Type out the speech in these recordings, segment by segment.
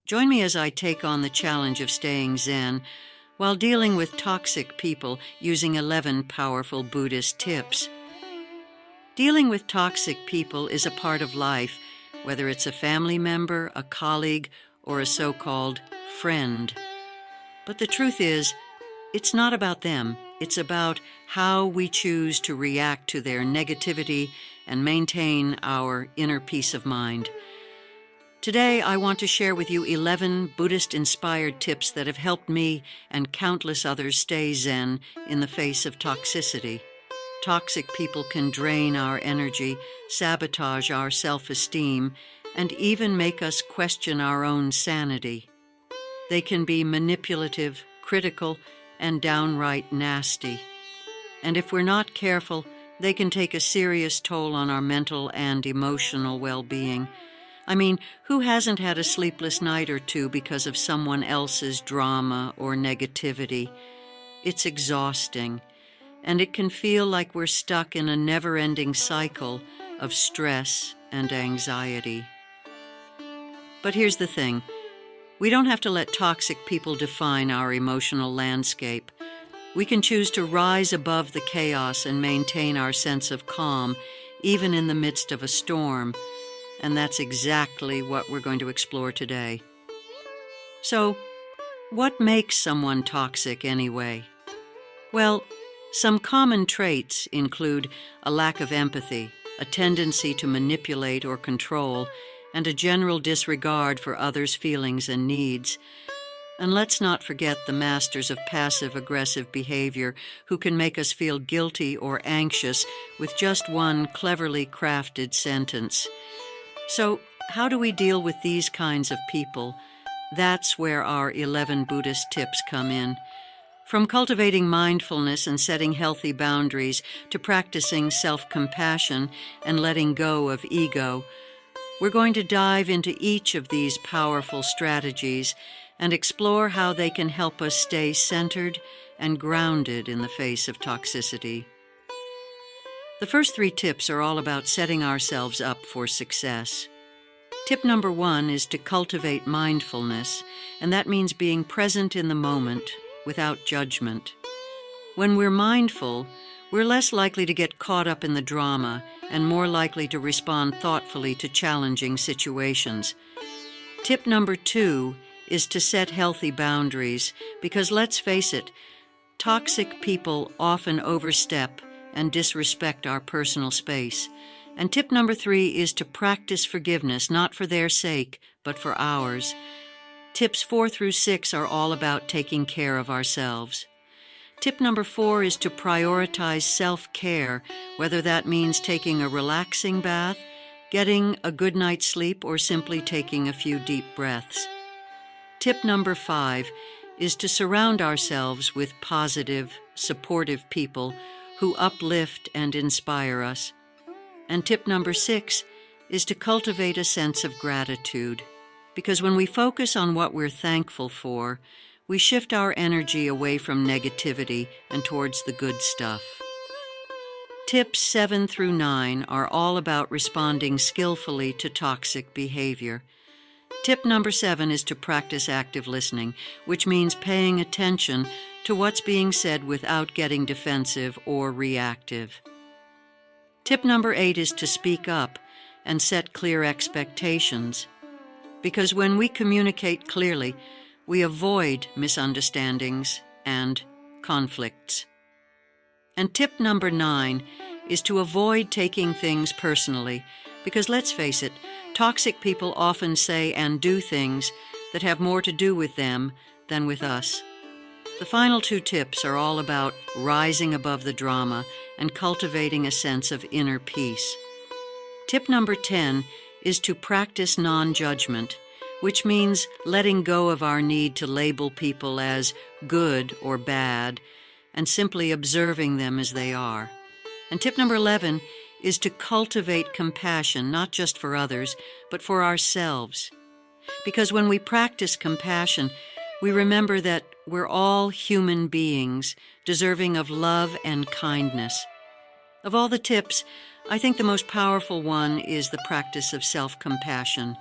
Join me as I take on the challenge of staying Zen while dealing with toxic people using 11 powerful Buddhist tips. Dealing with toxic people is a part of life, whether it's a family member, a colleague, or a so-called friend. But the truth is, it's not about them. It's about how we choose to react to their negativity and maintain our inner peace of mind. Today, I want to share with you 11 Buddhist-inspired tips that have helped me and countless others stay Zen in the face of toxicity. Toxic people can drain our energy, sabotage our self-esteem, and even make us question our own sanity. They can be manipulative, critical, and downright nasty. And if we're not careful, they can take a serious toll on our mental and emotional well-being. I mean, who hasn't had a sleepless night or two because of someone else's drama or negativity? It's exhausting, and it can feel like we're stuck in a never-ending cycle of stress and anxiety. But here's the thing. We don't have to let toxic people define our emotional landscape. We can choose to rise above the chaos and maintain our sense of calm, even in the midst of a storm. And that's exactly what we're going to explore today. So, what makes someone toxic anyway? Well, some common traits include a lack of empathy, a tendency to manipulate or control, and a general disregard for others' feelings and needs. And let's not forget the masters of passive-aggressive behavior who can make us feel guilty or anxious with just one cleverly crafted sentence. So, how do we deal with these kinds of people? That's where our 11 Buddhist tips come in. From cultivating mindfulness and setting healthy boundaries to practicing self-compassion and letting go of ego, we're going to dive into each of these powerful strategies and explore how they can help us stay centered and grounded in the face of toxicity. The first 3 tips are all about setting ourselves up for success. Tip number 1 is to cultivate mindfulness, and that means being present in the moment without judgment. When we're mindful, we're less likely to get caught up in the drama and more likely to respond thoughtfully to challenging situations. Tip number 2 is to set healthy boundaries, because let's face it, toxic people often overstep and disrespect our personal space. And tip number 3 is to practice forgiveness, not for their sake, but for ours. Tips 4 through 6 are all about taking care of ourselves. Tip number 4 is to prioritize self-care, whether that means taking a relaxing bath, getting a good night's sleep, or simply taking a few deep breaths. Tip number 5 is to surround ourselves with positive, supportive people who uplift and inspire us. And tip number 6 is to cultivate a sense of gratitude, because when we focus on what we're thankful for, we shift our energy away from negativity and towards the good stuff. Tips 7 through 9 are all about responding skillfully to toxic behavior. Tip number 7 is to practice active listening, which means paying attention to what's being said without getting defensive or reactive. Tip number 8 is to speak up and set clear expectations, because when we communicate clearly, we avoid misunderstandings and conflicts. And tip number 9 is to avoid taking things personally, because let's face it, toxic people often say and do things that have more to do with them than with us. The final 2 tips are all about rising above the drama and cultivating a sense of inner peace. Tip number 10 is to practice non-judgment, which means letting go of our need to label people as good or bad and simply observing them as they are. And tip number 11 is to cultivate compassion, not just for others, but for ourselves. Because when we practice compassion, we remember that we're all human beings, deserving of love and kindness. Of all the tips, I think the most powerful one is the practice of self-compassion.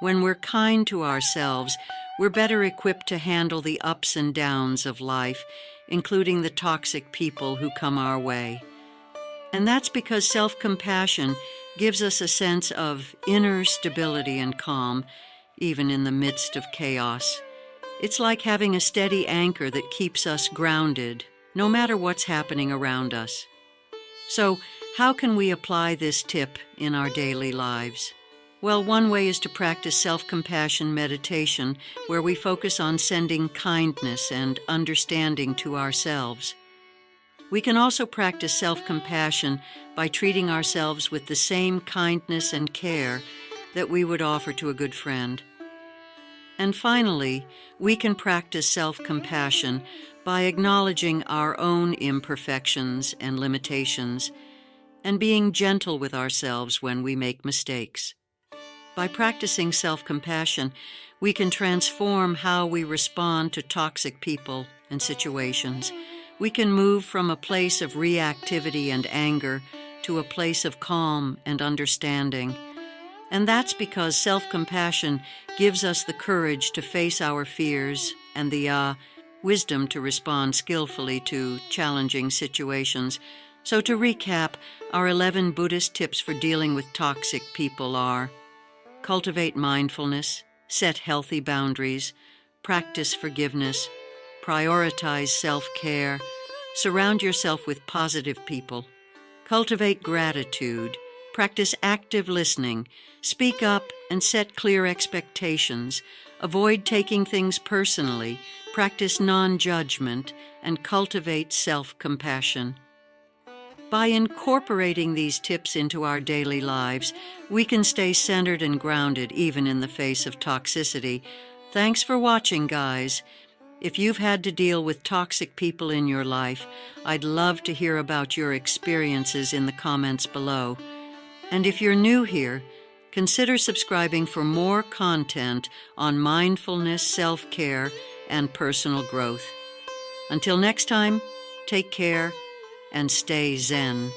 When we're kind to ourselves, we're better equipped to handle the ups and downs of life, including the toxic people who come our way. And that's because self-compassion gives us a sense of inner stability and calm, even in the midst of chaos. It's like having a steady anchor that keeps us grounded, no matter what's happening around us. So, how can we apply this tip in our daily lives? Well, one way is to practice self-compassion meditation, where we focus on sending kindness and understanding to ourselves. We can also practice self-compassion by treating ourselves with the same kindness and care that we would offer to a good friend. And finally, we can practice self-compassion by acknowledging our own imperfections and limitations and being gentle with ourselves when we make mistakes. By practicing self-compassion, we can transform how we respond to toxic people and situations. We can move from a place of reactivity and anger to a place of calm and understanding. And that's because self-compassion gives us the courage to face our fears and the wisdom to respond skillfully to challenging situations. So to recap, our 11 Buddhist tips for dealing with toxic people are: cultivate mindfulness, set healthy boundaries, practice forgiveness, prioritize self-care, surround yourself with positive people, cultivate gratitude, practice active listening, speak up and set clear expectations, avoid taking things personally, practice non-judgment, and cultivate self-compassion. By incorporating these tips into our daily lives, we can stay centered and grounded even in the face of toxicity. Thanks for watching, guys. If you've had to deal with toxic people in your life, I'd love to hear about your experiences in the comments below. And if you're new here, consider subscribing for more content on mindfulness, self-care, and personal growth. Until next time, take care and stay Zen.